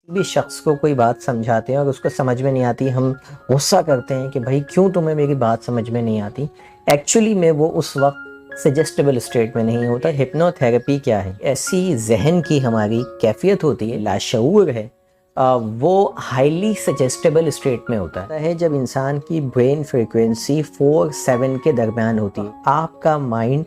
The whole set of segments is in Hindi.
भी शख्स को कोई बात समझाते हैं और उसको समझ में नहीं आती, हम गुस्सा करते हैं कि भाई क्यों तुम्हें मेरी बात समझ में नहीं आती। एक्चुअली में वो उस वक्त सजेस्टेबल स्टेट में नहीं होता। हिप्नोथेरेपी क्या है? ऐसी जहन की हमारी कैफियत होती है, लाशऊर है, वो हाईली सजेस्टेबल स्टेट में होता है जब इंसान की ब्रेन फ्रीक्वेंसी 4-7 के दरमियान होती है। आपका माइंड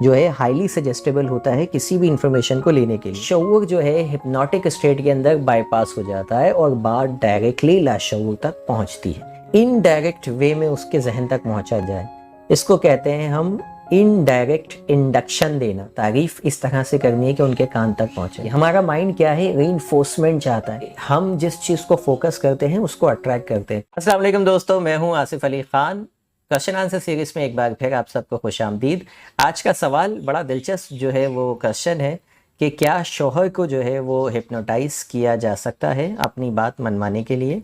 जो है हाईली सजेस्टेबल होता है किसी भी इंफॉर्मेशन को लेने के लिए। शऊर जो है हिप्नोटिक स्टेट के अंदर बाईपास हो जाता है और बात डायरेक्टली लाशऊर तक पहुंचती है। इनडायरेक्ट वे में उसके जहन तक पहुंचा जाए, इसको कहते हैं हम इनडायरेक्ट इंडक्शन देना। तारीफ इस तरह से करनी है कि उनके कान तक पहुंचे। हमारा माइंड क्या है, रीइंफोर्समेंट चाहता है। हम जिस चीज को फोकस करते हैं उसको अट्रैक्ट करते हैं। अस्सलाम वालेकुम दोस्तों, मैं हूं Asif Ali Khan. Question answer series में एक बार फिर आप सबको खुशामदीद। आज का सवाल बड़ा दिलचस्प जो है वो क्वेश्चन है कि क्या शौहर को जो है वो हिप्नोटाइज किया जा सकता है अपनी बात मनवाने के लिए।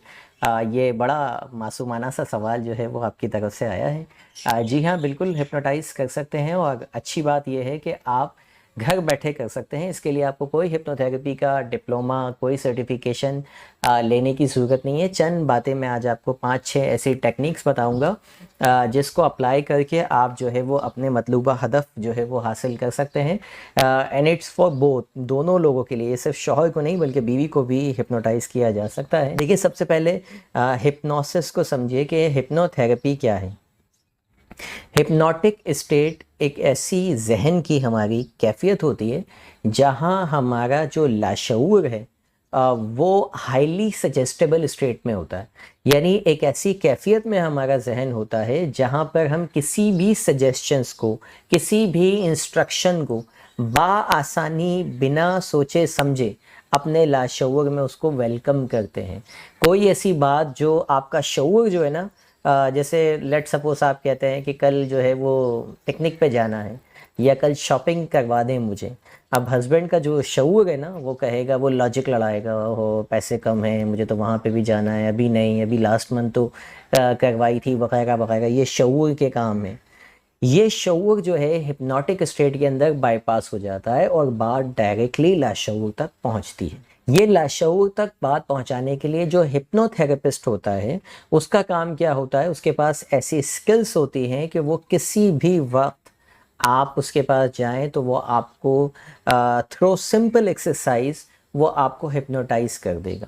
ये बड़ा मासूमाना सा सवाल जो है वो आपकी तरफ से आया है। जी हाँ, बिल्कुल हिप्नोटाइज कर सकते हैं और अच्छी बात यह है कि आप घर बैठे कर सकते हैं। इसके लिए आपको कोई हिप्नोथेरेपी का डिप्लोमा, कोई सर्टिफिकेशन लेने की ज़रूरत नहीं है। चंद बातें मैं आज आपको 5-6 ऐसी टेक्निक्स बताऊंगा जिसको अप्लाई करके आप जो है वो अपने मतलूबा हदफ जो है वो हासिल कर सकते हैं। एंड इट्स फॉर बोथ, दोनों लोगों के लिए, ये सिर्फ शौहर को नहीं बल्कि बीवी को भी हिप्नोटाइज किया जा सकता है। देखिए, सबसे पहले हिप्नोसिस को समझिए कि हिप्नोथेरेपी क्या है। हिप्नोटिक स्टेट एक ऐसी जहन की हमारी कैफियत होती है जहां हमारा जो लाशऊर है वो हाईली सजेस्टेबल स्टेट में होता है। यानी एक ऐसी कैफियत में हमारा जहन होता है जहां पर हम किसी भी सजेशंस को, किसी भी इंस्ट्रक्शन को आसानी बिना सोचे समझे अपने लाशऊर में उसको वेलकम करते हैं। कोई ऐसी बात जो आपका शऊर जो है ना, जैसे लेट सपोज आप कहते हैं कि कल जो है वो पिकनिक पे जाना है या कल शॉपिंग करवा दें मुझे। अब हस्बैंड का जो शऊर है ना वो कहेगा, वो लॉजिक लड़ाएगा, हो पैसे कम हैं, मुझे तो वहाँ पे भी जाना है, अभी नहीं, अभी लास्ट मंथ तो करवाई थी, वगैरह वगैरह। ये शऊर के काम है। ये शऊर जो है हिप्नोटिक स्टेट के अंदर बाईपास हो जाता है और बात डायरेक्टली लाशऊर तक पहुंचती है। ये लाशऊर तक बात पहुंचाने के लिए जो हिप्नोथेरेपिस्ट होता है उसका काम क्या होता है, उसके पास ऐसी स्किल्स होती हैं कि वो किसी भी वक्त आप उसके पास जाएं तो वो आपको थ्रो सिंपल एक्सरसाइज वो आपको हिप्नोटाइज कर देगा।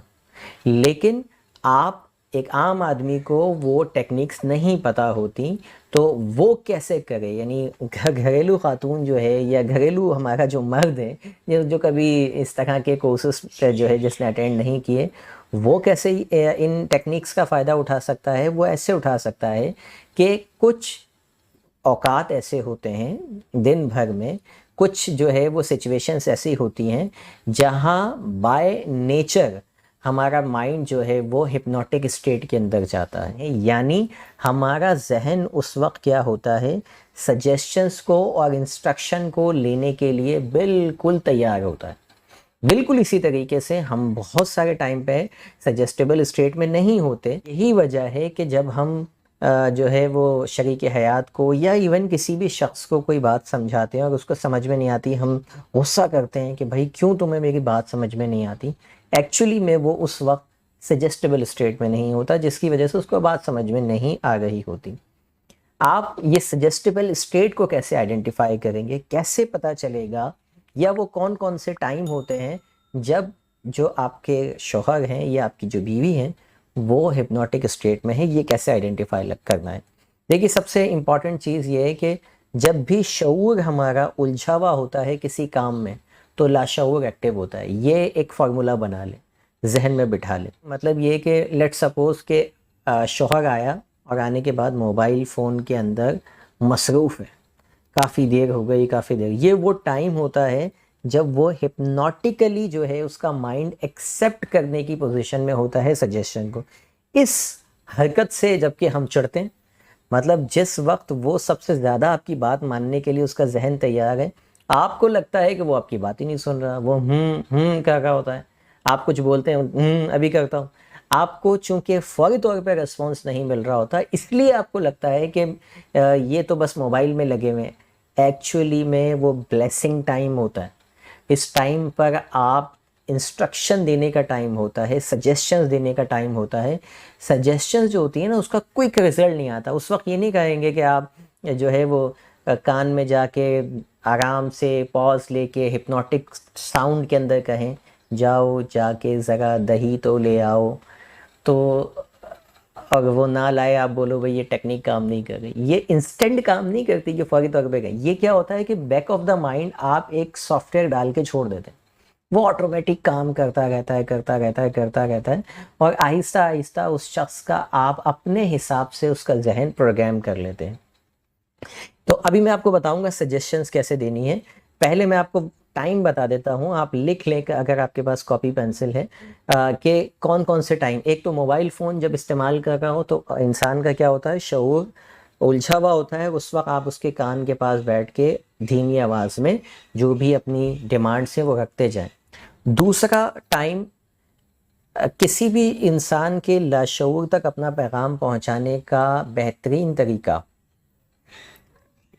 लेकिन आप एक आम आदमी को वो टेक्निक्स नहीं पता होती तो वो कैसे करे। यानी घरेलू खातून जो है या घरेलू हमारा जो मर्द है जो कभी इस तरह के कोर्सेस जो है जिसने अटेंड नहीं किए, वो कैसे इन टेक्निक्स का फ़ायदा उठा सकता है। वो ऐसे उठा सकता है कि कुछ औकात ऐसे होते हैं दिन भर में, कुछ जो है वो सिचुएशंस ऐसी होती हैं जहां बाय नेचर हमारा माइंड जो है वो हिप्नोटिक स्टेट के अंदर जाता है। यानी हमारा जहन उस वक्त क्या होता है, सजेशंस को और इंस्ट्रक्शन को लेने के लिए बिल्कुल तैयार होता है। बिल्कुल इसी तरीके से हम बहुत सारे टाइम पे सजेस्टेबल स्टेट में नहीं होते। यही वजह है कि जब हम जो है वो शरीक हयात को या इवन किसी भी शख्स को कोई बात समझाते हैं और उसको समझ में नहीं आती, हम गुस्सा करते हैं कि भाई क्यों तुम्हें मेरी बात समझ में नहीं आती। एक्चुअली में वो उस वक्त सजेस्टेबल स्टेट में नहीं होता, जिसकी वजह से उसको बात समझ में नहीं आ रही होती। आप ये सजेस्टेबल स्टेट को कैसे आइडेंटिफाई करेंगे, कैसे पता चलेगा, या वो कौन कौन से टाइम होते हैं जब जो आपके शौहर हैं या आपकी जो बीवी हैं वो हिप्नोटिक स्टेट में है, ये कैसे आइडेंटिफाई करना है। देखिए, सबसे इम्पॉर्टेंट चीज़ ये है कि जब भी शऊर हमारा उलझा हुआ होता है किसी काम में तो लाशऊर एक्टिव होता है। ये एक फार्मूला बना ले, जहन में बिठा ले। मतलब ये कि लेट सपोज के शौहर आया और आने के बाद मोबाइल फ़ोन के अंदर मसरूफ़ है, काफ़ी देर हो गई, काफ़ी देर, ये वो टाइम होता है जब वो हिप्नोटिकली जो है उसका माइंड एक्सेप्ट करने की पोजीशन में होता है सजेशन को। इस हरकत से जबकि हम चिढ़ते हैं, मतलब जिस वक्त वो सबसे ज़्यादा आपकी बात मानने के लिए उसका जहन तैयार है, आपको लगता है कि वो आपकी बात ही नहीं सुन रहा, वो क्या क्या होता है। आप कुछ बोलते हैं, अभी करता हूँ। आपको चूंकि फौरी तौर पे रिस्पॉन्स नहीं मिल रहा होता, इसलिए आपको लगता है कि ये तो बस मोबाइल में लगे हुए हैं। एक्चुअली में वो ब्लेसिंग टाइम होता है। इस टाइम पर आप इंस्ट्रक्शन देने का टाइम होता है, सजेशंस देने का टाइम होता है, सजेशंस जो होती है ना उसका क्विक रिजल्ट नहीं आता। उस वक्त ये नहीं कहेंगे कि आप जो है वो कान में जाके आराम से पॉज लेके हिप्नोटिक साउंड के अंदर कहें जाओ जाके ज़रा दही तो ले आओ, तो और वो ना लाए आप बोलो भाई ये टेक्निक काम नहीं कर रही। ये इंस्टेंट काम नहीं करती कि फौरी तौर पे कहें। ये क्या होता है कि बैक ऑफ द माइंड आप एक सॉफ्टवेयर डाल के छोड़ देते हैं, वो ऑटोमेटिक काम करता रहता है करता रहता है करता रहता है, और आहिस्ता आहिस्ता उस शख्स का आप अपने हिसाब से उसका जहन प्रोग्राम कर लेते हैं। तो अभी मैं आपको बताऊंगा सजेशंस कैसे देनी है। पहले मैं आपको टाइम बता देता हूं, आप लिख लें अगर आपके पास कॉपी पेंसिल है कि कौन कौन से टाइम। एक तो मोबाइल फ़ोन जब इस्तेमाल कर रहा हो तो इंसान का क्या होता है, शऊर उलझा हुआ होता है, उस वक्त आप उसके कान के पास बैठ के धीमी आवाज़ में जो भी अपनी डिमांड्स हैं वो रखते जाएं। दूसरा टाइम, किसी भी इंसान के लाशऊर तक अपना पैगाम पहुंचाने का बेहतरीन तरीका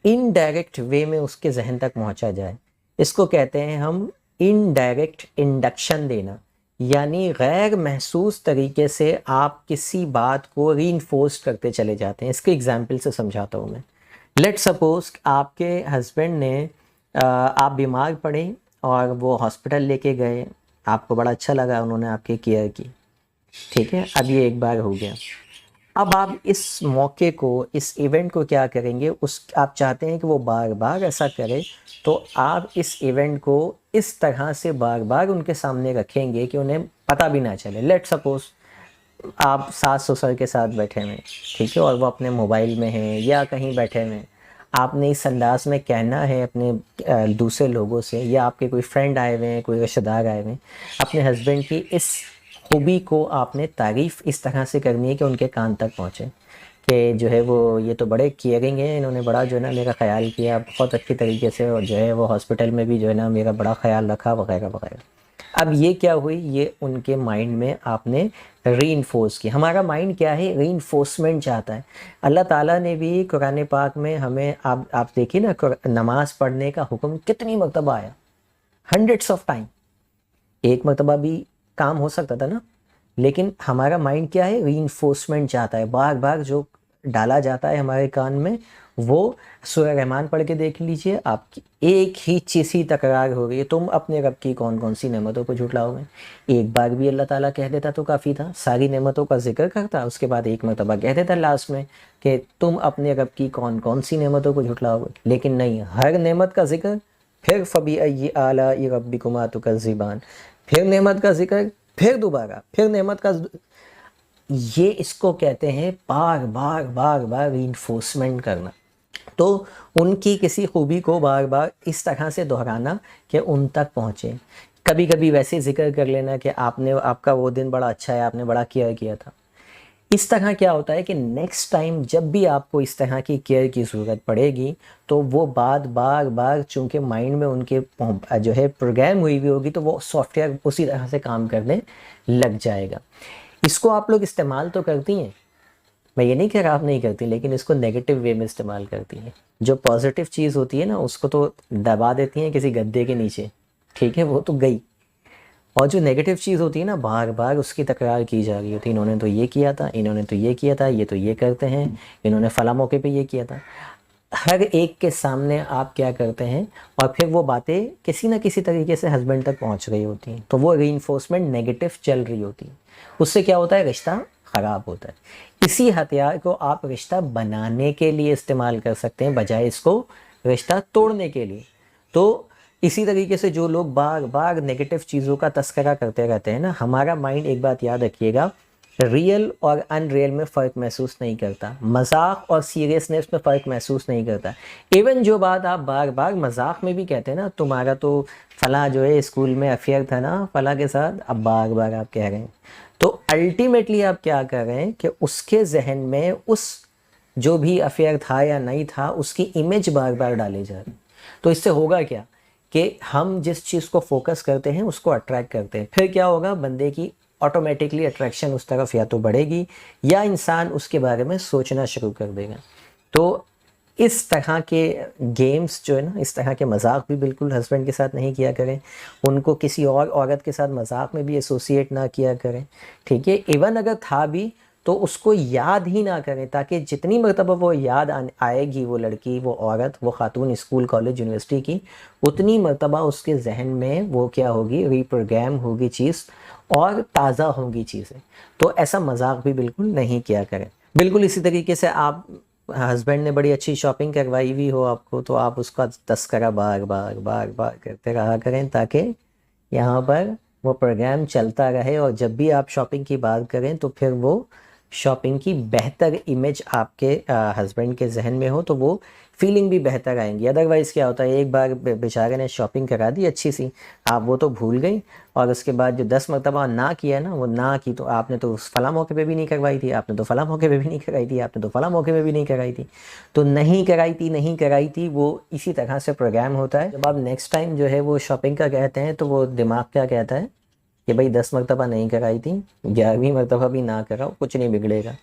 इनडायरेक्ट वे में उसके जहन तक पहुंचा जाए। इसको कहते हैं हम इनडायरेक्ट इंडक्शन देना, यानी गैर महसूस तरीके से आप किसी बात को रीइंफोर्स करते चले जाते हैं। इसके एग्जाम्पल से समझाता हूँ मैं। लेट सपोज आपके हस्बैंड ने आप बीमार पड़े और वो हॉस्पिटल लेके गए, आपको बड़ा अच्छा लगा, उन्होंने आपकी केयर की, ठीक है, अब ये एक बार हो गया। अब आप इस मौके को, इस इवेंट को क्या करेंगे, आप चाहते हैं कि वो बार बार ऐसा करे, तो आप इस इवेंट को इस तरह से बार बार उनके सामने रखेंगे कि उन्हें पता भी ना चले। लेट सपोज आप सास ससुर के साथ बैठे हुए, ठीक है, और वो अपने मोबाइल में हैं या कहीं बैठे हुए, आपने इस अंदाज में कहना है अपने दूसरे लोगों से, या आपके कोई फ्रेंड आए हुए हैं, कोई रिश्तेदार आए हुए हैं, अपने हस्बैंड की इस खूबी को आपने तारीफ़ इस तरह से करनी है कि उनके कान तक पहुँचे कि जो है वो ये तो बड़े केयरिंग हैं, इन्होंने बड़ा जो है ना मेरा ख्याल किया बहुत अच्छी तरीके से, और जो है वो हॉस्पिटल में भी जो है ना मेरा बड़ा ख्याल रखा वगैरह वगैरह। अब ये क्या हुई, ये उनके माइंड में आपने रीइंफोर्स किया। हमारा माइंड क्या है, रीइंफोर्समेंट चाहता है। अल्लाह ताला ने भी कुरान पाक में हमें, आप देखिए ना, नमाज पढ़ने का हुक्म कितनी मरतबा आया, हंड्रेड्स ऑफ टाइम। एक मरतबा भी काम हो सकता था ना, लेकिन हमारा माइंड क्या है, रीइंफोर्समेंट चाहता है। बार बार जो डाला जाता है हमारे कान में, वो सूरह रहमान पढ़ के देख लीजिए, आपकी एक ही चीज़ ही तकरार हो रही है, तुम अपने रब की कौन कौन सी नेमतों को झुटलाओगे। एक बार भी अल्लाह ताला कह देता तो काफ़ी था, सारी नेमतों का जिक्र करता, उसके बाद एक मरतबा कह देता लास्ट में कि तुम अपने रब की कौन कौन सी नेमतों को झुटलाओगे। लेकिन नहीं, हर नेमत का जिक्र, फिर फबी अय्यि आलाइ रब्बिकुमा तुकज़्ज़िबान, फिर नेमत का जिक्र, फिर दोबारा, फिर नेमत का। ये इसको कहते हैं बार बार बार बार रीइंफोर्समेंट करना। तो उनकी किसी खूबी को बार बार इस तरह से दोहराना कि उन तक पहुँचे। कभी कभी वैसे जिक्र कर लेना कि आपका वो दिन बड़ा अच्छा है, आपने बड़ा केयर किया था। इस तरह क्या होता है कि नेक्स्ट टाइम जब भी आपको इस तरह की केयर की ज़रूरत पड़ेगी, तो वो बात बार बार चूँकि माइंड में उनके जो है प्रोग्राम हुई हुई होगी, तो वो सॉफ्टवेयर उसी तरह से काम करने लग जाएगा। इसको आप लोग इस्तेमाल तो करती हैं, मैं ये नहीं कह रहा आप नहीं करती, लेकिन इसको नेगेटिव वे में इस्तेमाल करती हैं। जो पॉजिटिव चीज़ होती है ना, उसको तो दबा देती हैं किसी गद्दे के नीचे, ठीक है, वो तो गई। और जो नेगेटिव चीज़ होती है ना, बार बार उसकी तकरार की जा रही होती है, इन्होंने तो ये किया था, इन्होंने तो ये किया था, ये तो ये करते हैं, इन्होंने फला मौके पे ये किया था। हर एक के सामने आप क्या करते हैं, और फिर वो बातें किसी ना किसी तरीके से हस्बैंड तक पहुंच रही होती हैं, तो वो रीइंफोर्समेंट नेगेटिव चल रही होती है। उससे क्या होता है, रिश्ता ख़राब होता है। इसी हथियार को आप रिश्ता बनाने के लिए इस्तेमाल कर सकते हैं, बजाय इसको रिश्ता तोड़ने के लिए। तो इसी तरीके से जो लोग बार बार नेगेटिव चीज़ों का तस्करा करते रहते हैं ना, हमारा माइंड, एक बात याद रखिएगा, रियल और अनरियल में फ़र्क महसूस नहीं करता, मजाक और सीरियसनेस में फ़र्क महसूस नहीं करता। इवन जो बात आप बार बार मजाक में भी कहते हैं ना, तुम्हारा तो फला जो है स्कूल में अफेयर था ना फला के साथ, अब बार बार आप कह रहे हैं, तो अल्टीमेटली आप क्या कर रहे हैं कि उसके जहन में उस जो भी अफेयर था या नहीं था, उसकी इमेज बार बार डाले जा रही। तो इससे होगा क्या कि हम जिस चीज़ को फोकस करते हैं उसको अट्रैक्ट करते हैं। फिर क्या होगा, बंदे की ऑटोमेटिकली अट्रैक्शन उस तरफ या तो बढ़ेगी, या इंसान उसके बारे में सोचना शुरू कर देगा। तो इस तरह के गेम्स जो है ना, इस तरह के मजाक भी बिल्कुल हस्बैंड के साथ नहीं किया करें। उनको किसी और औरत के साथ मजाक में भी एसोसिएट ना किया करें, ठीक है। इवन अगर था भी तो उसको याद ही ना करें, ताकि जितनी मरतबा वो याद आएगी वो लड़की, वो औरत, वो खातून स्कूल कॉलेज यूनिवर्सिटी की, उतनी मरतबा उसके जहन में वो क्या होगी, रीप्रोग्राम होगी चीज़ और ताज़ा होंगी चीज़ें। तो ऐसा मजाक भी बिल्कुल नहीं किया करें। बिल्कुल इसी तरीके से आप हस्बैंड ने बड़ी अच्छी शॉपिंग करवाई हुई हो आपको, तो आप उसका तस्करा बार बार बार बार करते रहा करें, ताकि यहाँ पर वो प्रोग्राम चलता रहे और जब भी आप शॉपिंग की बात करें तो फिर वो शॉपिंग की बेहतर इमेज आपके हस्बैंड के जहन में हो, तो वो फीलिंग भी बेहतर आएंगी। अदरवाइज़ क्या होता है, एक बार बेचारे ने शॉपिंग करा दी अच्छी सी, आप वो तो भूल गई, और उसके बाद जो 10 मरतबा ना किया ना, वो ना की तो आपने तो उस फला मौके पे भी नहीं करवाई थी, आपने तो फला मौके पे भी नहीं कराई थी, आपने तो फला मौके पे भी नहीं कराई थी। तो नहीं कराई थी वो इसी तरह से प्रोग्राम होता है। जब आप नेक्स्ट टाइम जो है वो शॉपिंग का कहते हैं तो वो दिमाग क्या कहता है कि भाई 10 मरतबा नहीं कराई थी, 11वीं मरतबा भी ना कराओ, कुछ नहीं बिगड़ेगा,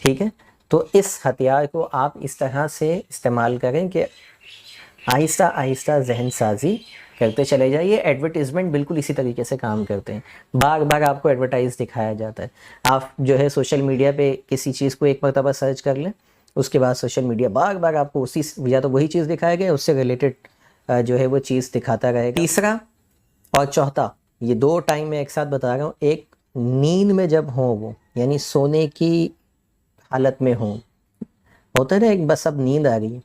ठीक है। तो इस हथियार को आप इस तरह से इस्तेमाल करें कि आहिस्ता आहिस्ता जहन साजी करते चले जाइए। एडवर्टीज़मेंट बिल्कुल इसी तरीके से काम करते हैं, बार बार आपको एडवर्टाइज दिखाया जाता है। आप जो है सोशल मीडिया पे किसी चीज़ को एक मरतबा सर्च कर लें, उसके बाद सोशल मीडिया बार बार आपको उसी या तो वही चीज़ दिखाएगा, उससे रिलेटेड जो है वो चीज़ दिखाता रहेगा। तीसरा और चौथा, ये 2 टाइम मैं एक साथ बता रहा हूँ। एक, नींद में जब हो वो, यानी सोने की हालत में हो, होता है ना एक बस अब नींद आ रही है,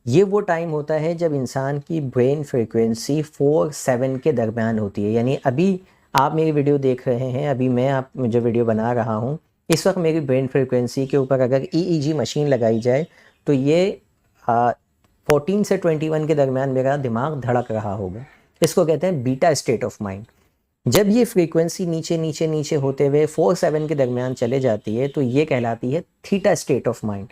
ये वो टाइम होता है जब इंसान की ब्रेन फ्रीक्वेंसी 4-7 के दरमियान होती है। यानी अभी आप मेरी वीडियो देख रहे हैं, अभी मैं आप जो वीडियो बना रहा हूँ, इस वक्त मेरी ब्रेन फ्रीक्वेंसी के ऊपर अगर EEG मशीन लगाई जाए तो ये 14 से 21 के दरमियान मेरा दिमाग धड़क रहा होगा। इसको कहते हैं बीटा स्टेट ऑफ माइंड। जब ये फ्रीक्वेंसी नीचे नीचे नीचे होते हुए 4-7 के दरमियान चले जाती है तो ये कहलाती है theta state of mind.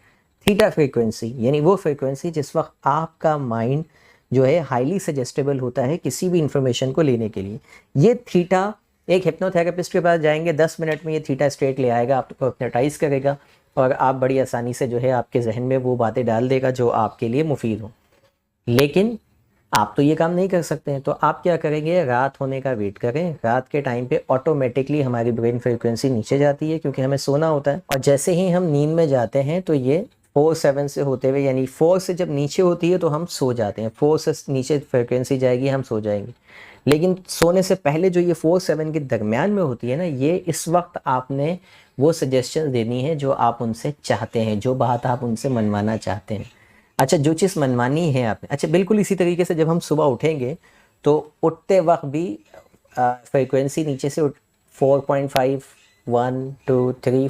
Theta frequency यानी वो फ्रीक्वेंसी जिस वक्त आपका माइंड जो है हाईली सजेस्टेबल होता है किसी भी इंफॉर्मेशन को लेने के लिए। ये थीटा, एक हिप्नोथेरेपिस्ट के पास जाएंगे, 10 मिनट में ये थीटा स्टेट ले आएगा, आपको हिप्नोटाइज करेगा और आप बड़ी आसानी से जो है आपके जहन में वो बातें डाल देगा जो आपके लिए मुफीद हो। लेकिन आप तो ये काम नहीं कर सकते हैं, तो आप क्या करेंगे, रात होने का वेट करें। रात के टाइम पे ऑटोमेटिकली हमारी ब्रेन फ्रीक्वेंसी नीचे जाती है क्योंकि हमें सोना होता है, और जैसे ही हम नींद में जाते हैं तो ये 4-7 से होते हुए, यानी 4 से जब नीचे होती है तो हम सो जाते हैं, 4 से नीचे फ्रीक्वेंसी जाएगी, हम सो जाएंगे। लेकिन सोने से पहले जो ये 4-7 के दरमियान में होती है ना, ये इस वक्त आपने वो सजेशन देनी है जो आप उनसे चाहते हैं, जो बात आप उनसे मनवाना चाहते हैं। अच्छा, जो चीज़ मनवानी है आपने, अच्छा बिल्कुल इसी तरीके से जब हम सुबह उठेंगे तो उठते वक्त भी फ्रीक्वेंसी नीचे से 4.5, 1, 2, 3,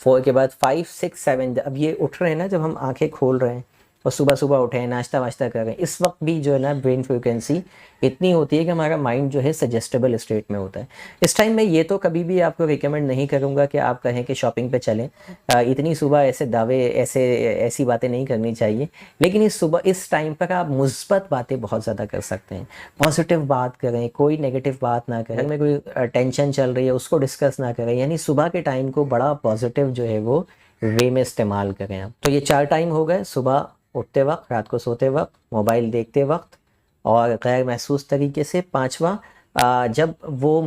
4 के बाद 5, 6, 7, अब ये उठ रहे हैं ना, जब हम आंखें खोल रहे हैं और सुबह सुबह उठे हैं, नाश्ता वाश्ता कर रहे हैं, इस वक्त भी जो है ना ब्रेन फ्रीक्वेंसी इतनी होती है कि हमारा माइंड जो है सजेस्टेबल स्टेट में होता है। इस टाइम में ये तो कभी भी आपको रिकमेंड नहीं करूँगा कि आप कहें कि शॉपिंग पे चलें, इतनी सुबह ऐसे दावे ऐसी बातें नहीं करनी चाहिए। लेकिन इस टाइम पर आप मुस्बत बातें बहुत ज़्यादा कर सकते हैं, पॉजिटिव बात करें, कोई नेगेटिव बात ना करें, में कोई टेंशन चल रही है उसको डिस्कस ना करें, यानी सुबह के टाइम को बड़ा पॉजिटिव जो है वो वे में इस्तेमाल करें आप। तो ये 4 टाइम हो गए, सुबह उठते वक्त, रात को सोते वक्त, मोबाइल देखते वक्त और गैर महसूस तरीके से। 5वां, जब वो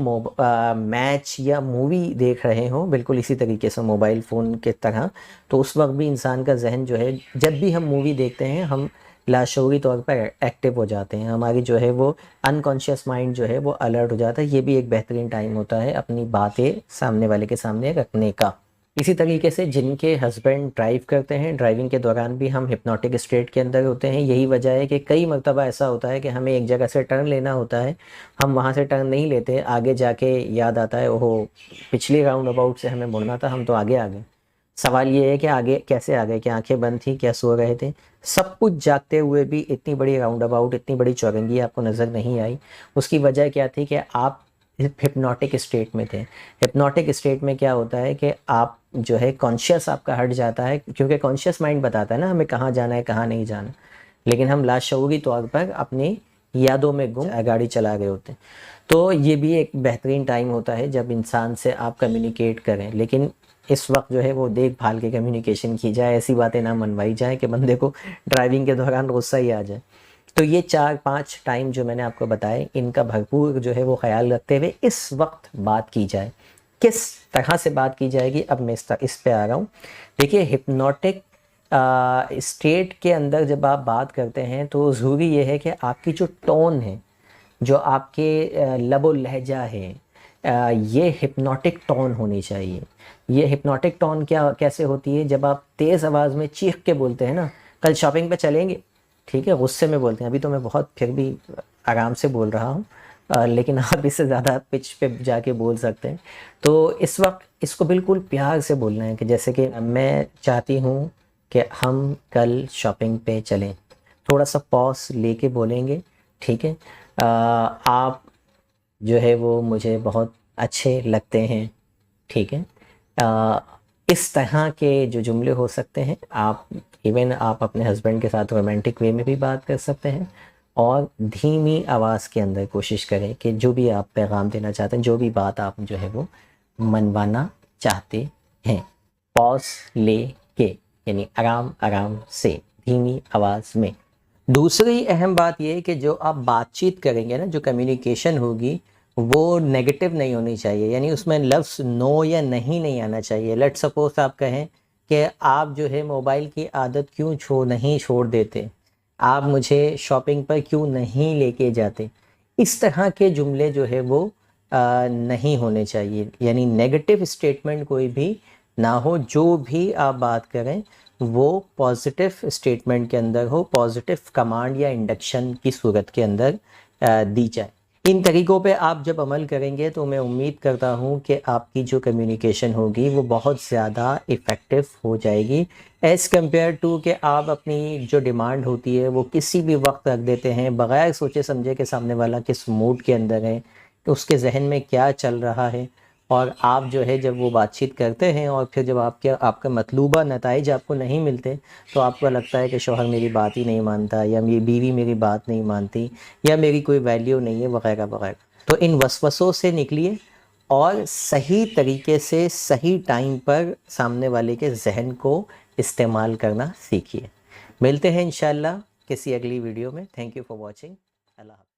मैच या मूवी देख रहे हों, बिल्कुल इसी तरीके से मोबाइल फ़ोन के तरह, तो उस वक्त भी इंसान का जहन जो है, जब भी हम मूवी देखते हैं हम लाशऊरी तौर पर एक्टिव हो जाते हैं, हमारी जो है वो अनकॉन्शियस माइंड जो है वो अलर्ट हो जाता है। ये भी एक बेहतरीन टाइम होता है अपनी बातें सामने वाले के सामने रखने का। इसी तरीके से जिनके हस्बैंड ड्राइव करते हैं, ड्राइविंग के दौरान भी हम हिप्नोटिक स्टेट के अंदर होते हैं। यही वजह है कि कई मरतबा ऐसा होता है कि हमें एक जगह से टर्न लेना होता है, हम वहाँ से टर्न नहीं लेते, आगे जाके याद आता है ओहो पिछले राउंड अबाउट से हमें मुड़ना था, हम तो आगे आ गए। सवाल ये है कि आगे कैसे आ गए, क्या आंखें बंद थी, क्या सो रहे थे? सब कुछ जागते हुए भी इतनी बड़ी राउंड अबाउट, इतनी बड़ी चौरंगी आपको नज़र नहीं आई। उसकी वजह क्या थी कि आप हिप्नोटिक स्टेट में थे। हिप्नोटिक स्टेट में क्या होता है कि आप जो है कॉन्शियस आपका हट जाता है, क्योंकि कॉन्शियस माइंड बताता है ना हमें कहाँ जाना है कहाँ नहीं जाना, लेकिन हम लाशऊरी तौर पर अपनी यादों में गुम गाड़ी चला रहे होते हैं। तो ये भी एक बेहतरीन टाइम होता है जब इंसान से आप कम्युनिकेट करें, लेकिन इस वक्त जो है वो देखभाल के कम्युनिकेशन की जाए, ऐसी बातें ना मनवाई जाए कि बंदे को ड्राइविंग के दौरान गुस्सा ही आ जाए। तो ये 4-5 टाइम जो मैंने आपको बताए, इनका भरपूर जो है वो ख्याल रखते हुए इस वक्त बात की जाए। किस तरह से बात की जाएगी, अब मैं इस पे आ रहा हूँ। देखिए, हिप्नोटिक स्टेट के अंदर जब आप बात करते हैं तो ज़रूरी ये है कि आपकी जो टोन है, जो आपके लबो लहजा है, ये हिप्नोटिक टोन होनी चाहिए। ये हिप्नोटिक टोन क्या कैसे होती है? जब आप तेज़ आवाज़ में चीख के बोलते हैं ना, कल शॉपिंग पे चलेंगे, ठीक है, गुस्से में बोलते हैं। अभी तो मैं बहुत फिर भी आराम से बोल रहा हूँ, लेकिन आप इससे ज़्यादा पिच पे जाके बोल सकते हैं। तो इस वक्त इसको बिल्कुल प्यार से बोलना है कि जैसे कि मैं चाहती हूँ कि हम कल शॉपिंग पे चलें। थोड़ा सा पॉज लेके बोलेंगे, ठीक है। आप जो है वो मुझे बहुत अच्छे लगते हैं, ठीक है। अ, इस तरह के जो जुमले हो सकते हैं, आप इवन आप अपने हस्बैंड के साथ रोमांटिक वे में भी बात कर सकते हैं, और धीमी आवाज़ के अंदर कोशिश करें कि जो भी आप पैगाम देना चाहते हैं, जो भी बात आप जो है वो मनवाना चाहते हैं, पॉज ले के, यानी आराम आराम से धीमी आवाज़ में। दूसरी अहम बात ये है कि जो आप बातचीत करेंगे ना, जो कम्युनिकेशन होगी, वो नेगेटिव नहीं होनी चाहिए, यानी उसमें लफ्ज़ नो या नहीं आना चाहिए। लेट सपोज आप कहें कि आप जो है मोबाइल की आदत क्यों नहीं छोड़ देते, आप मुझे शॉपिंग पर क्यों नहीं लेके जाते। इस तरह के जुमले जो है वो नहीं होने चाहिए, यानी नेगेटिव स्टेटमेंट कोई भी ना हो। जो भी आप बात करें वो पॉजिटिव स्टेटमेंट के अंदर हो, पॉजिटिव कमांड या इंडक्शन की सूरत के अंदर दी जाए। इन तरीक़ों पे आप जब अमल करेंगे तो मैं उम्मीद करता हूँ कि आपकी जो कम्युनिकेशन होगी वो बहुत ज़्यादा इफ़ेक्टिव हो जाएगी, एज़ कम्पेयर टू कि आप अपनी जो डिमांड होती है वो किसी भी वक्त रख देते हैं, बग़ैर सोचे समझे कि सामने वाला किस मूड के अंदर है, कि उसके जहन में क्या चल रहा है। और आप जो है जब वो बातचीत करते हैं और फिर जब आपका मतलूबा नताइज आपको नहीं मिलते, तो आपको लगता है कि शौहर मेरी बात ही नहीं मानता, या मेरी बीवी मेरी बात नहीं मानती, या मेरी कोई वैल्यू नहीं है, वगैरह वगैरह। तो इन वसवसों से निकलिए और सही तरीके से सही टाइम पर सामने वाले के जहन को इस्तेमाल करना सीखिए। मिलते हैं इंशाल्लाह किसी अगली वीडियो में। Thank you for watching. Allah.